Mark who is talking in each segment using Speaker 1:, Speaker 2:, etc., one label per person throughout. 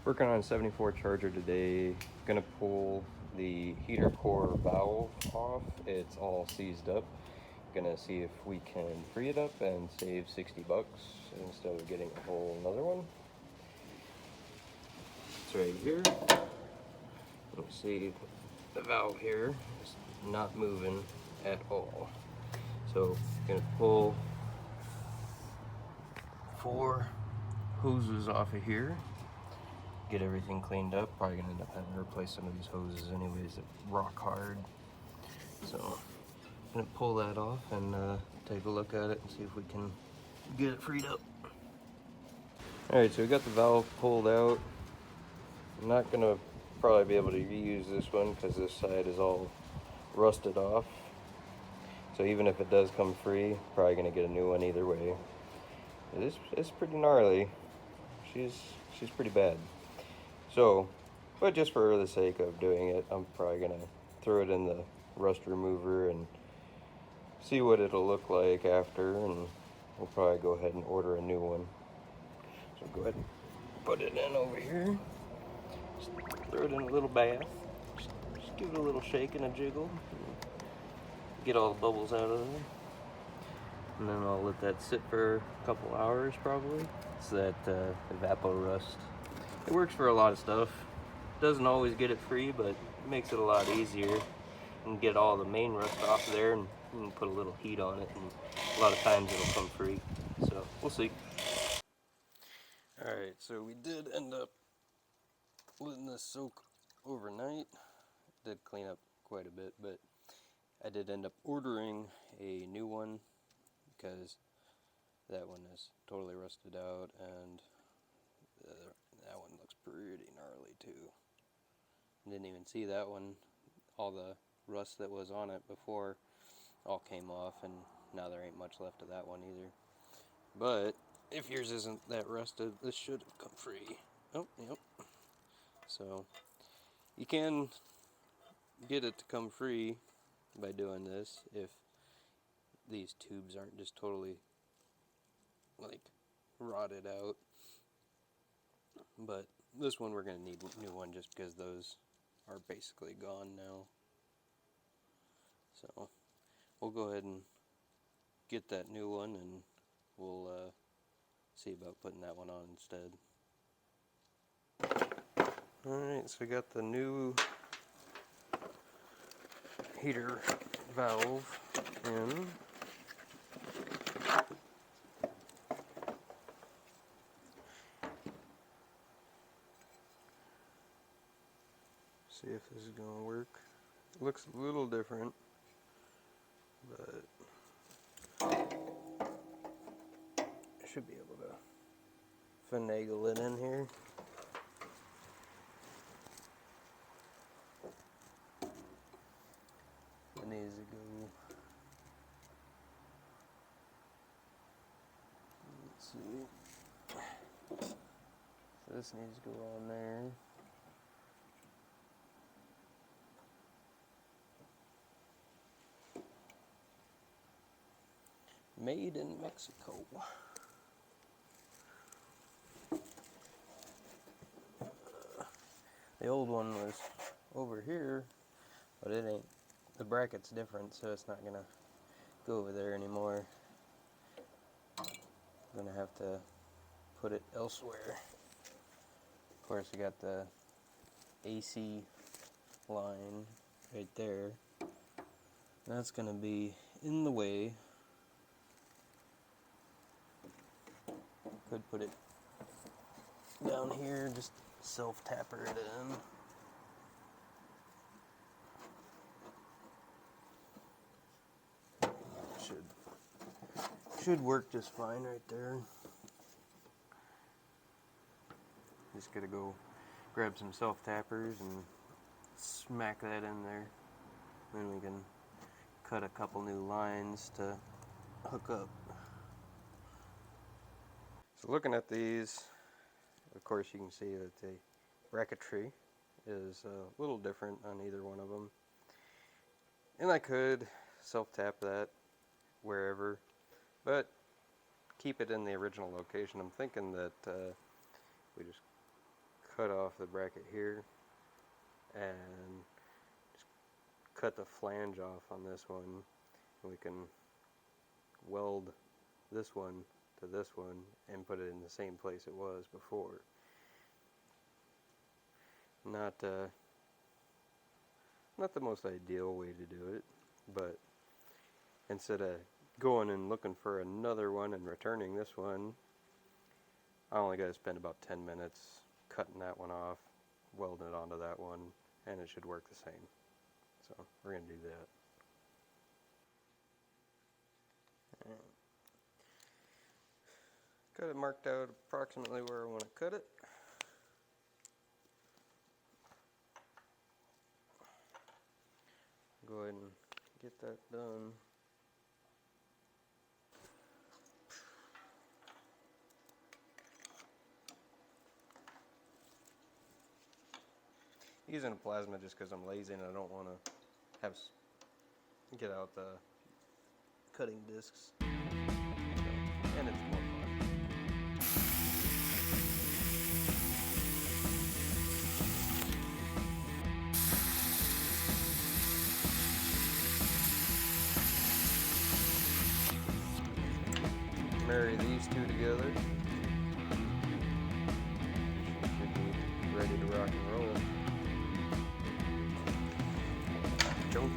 Speaker 1: Working on 74 Charger today. Gonna pull the heater core valve off. It's all seized up. Gonna see if we can free it up and save 60 bucks instead of getting a whole another one. It's right here. You see the valve here is not moving at all. So gonna pull 4 hoses off of here, get everything cleaned up. Probably gonna end up having to replace some of these hoses anyways. They're rock hard. So I'm gonna pull that off and take a look at it and see if we can get it freed up. Alright, so we got the valve pulled out. I'm not gonna probably be able to reuse this one because this side is all rusted off. So even if it does come free, probably gonna get a new one either way. It's pretty gnarly. She's pretty bad. So, but just for the sake of doing it, I'm probably gonna throw it in the rust remover and see what it'll look like after, and we'll probably go ahead and order a new one. So go ahead and put it in over here. Just throw it in a little bath. Just give it a little shake and a jiggle. Get all the bubbles out of there. And then I'll let that sit for a couple hours probably. It's that Evapo-Rust. It works for a lot of stuff. Doesn't always get it free, but it makes it a lot easier. And get all the main rust off there, and you can put a little heat on it, and a lot of times it'll come free. So we'll see. Alright, so we did end up letting this soak overnight. It did clean up quite a bit, but I did end up ordering a new one because that one is totally rusted out, and that one looks pretty gnarly too. Didn't even see that one. All the rust that was on it before all came off, and now there ain't much left of that one either. But if yours isn't that rusted, this should have come free. Oh, yep. So you can get it to come free by doing this if these tubes aren't just totally like rotted out. But this one we're going to need a new one just because those are basically gone now. So we'll go ahead and get that new one, and we'll see about putting that one on instead. Alright, so we got the new heater valve in. See if this is going to work. It looks a little different, but I should be able to finagle it in here. It needs to go. Let's see. So this needs to go on there. Made in Mexico. The old one was over here, but it ain't. The bracket's different, so it's not gonna go over there anymore. I'm gonna have to put it elsewhere. Of course, we got the AC line right there. That's gonna be in the way. Could put it down here, just self-tapper it in. Should work just fine right there. Just gotta go grab some self-tappers and smack that in there. Then we can cut a couple new lines to hook up. So looking at these, of course you can see that the bracketry is a little different on either one of them. And I could self-tap that wherever, but keep it in the original location. I'm thinking that we just cut off the bracket here and just cut the flange off on this one. We can weld this one to this one and put it in the same place it was before. Not the most ideal way to do it, but instead of going and looking for another one and returning this one, I only got to spend about 10 minutes cutting that one off, welding it onto that one, and it should work the same. So we're going to do that. Got it marked out approximately where I want to cut it. Go ahead and get that done. Using a plasma just because I'm lazy and I don't want to get out the cutting discs. So, and it's more fun. Marry these two together. Should be ready to rock and roll. Junk.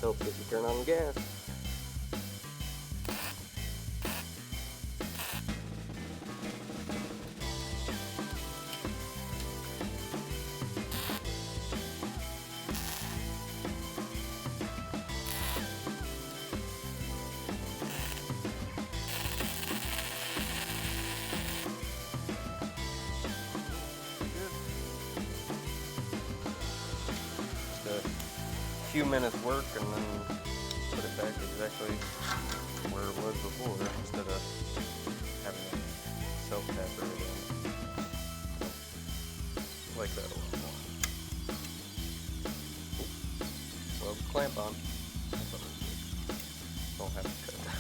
Speaker 1: Helps if you turn on the gas. Few minutes work and then put it back exactly where it was before instead of having to self-tap everything. Like that a lot more. Well, the clamp on. Don't have to cut it out.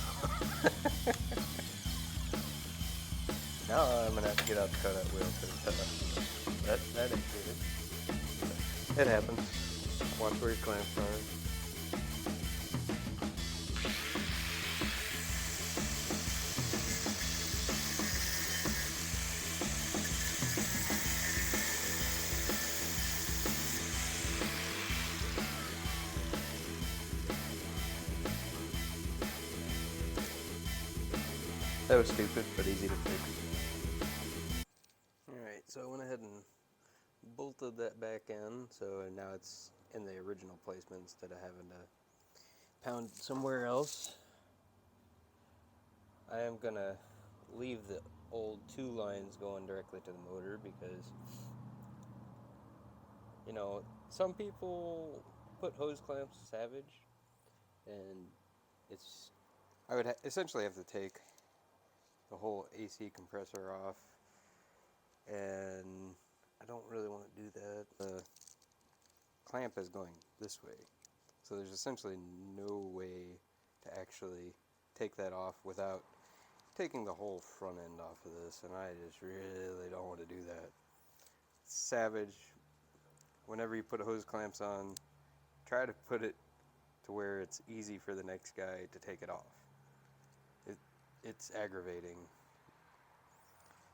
Speaker 1: Now I'm gonna have to get out the cutout wheel because that ain't good. It happens. Watch where your clamps are. That was stupid, but easy to fix. Alright, so I went ahead and bolted that back in, so now it's in the original placement instead of having to pound it somewhere else. I am gonna leave the old 2 lines going directly to the motor because, you know, some people put hose clamps Savage, and I would essentially have to take the whole AC compressor off, and I don't really want to do that. The clamp is going this way, so there's essentially no way to actually take that off without taking the whole front end off of this, and I just really don't want to do that. Savage, whenever you put hose clamps on, try to put it to where it's easy for the next guy to take it off. It's aggravating.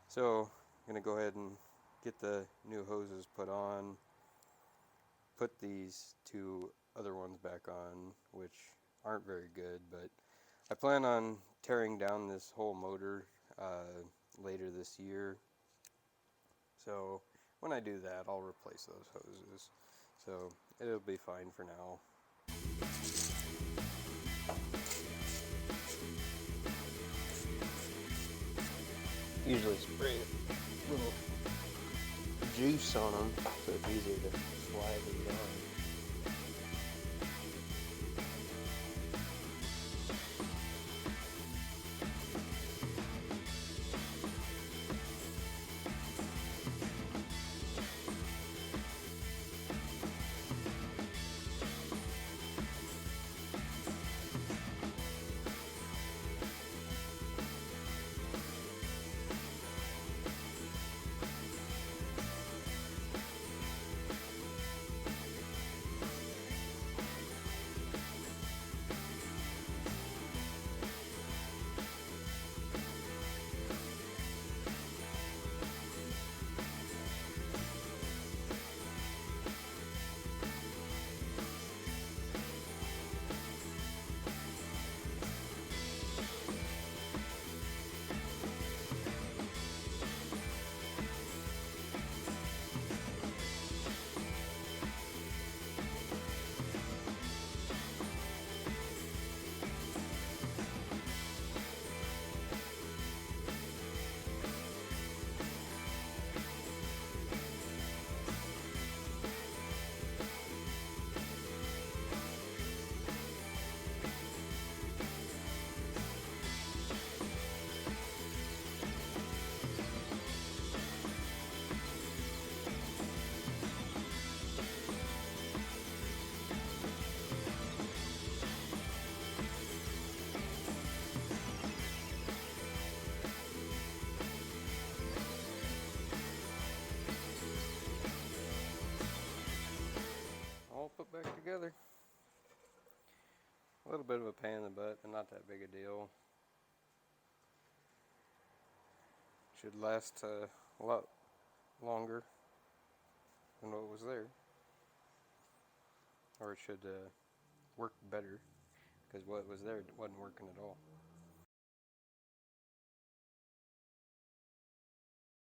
Speaker 1: So I'm gonna go ahead and get the new hoses put on,
Speaker 2: put these two other ones back on, which aren't very good, but I plan on tearing down this whole motor later this year. So when I do that, I'll replace those hoses. So it'll be fine for now.
Speaker 1: Usually spray a little juice on them so it's easier to slide these on.
Speaker 2: All put back together. A little bit of a pain in the butt, but not that big a deal. Should last a lot longer than what was there. Or it should work better, because what was there wasn't working at all.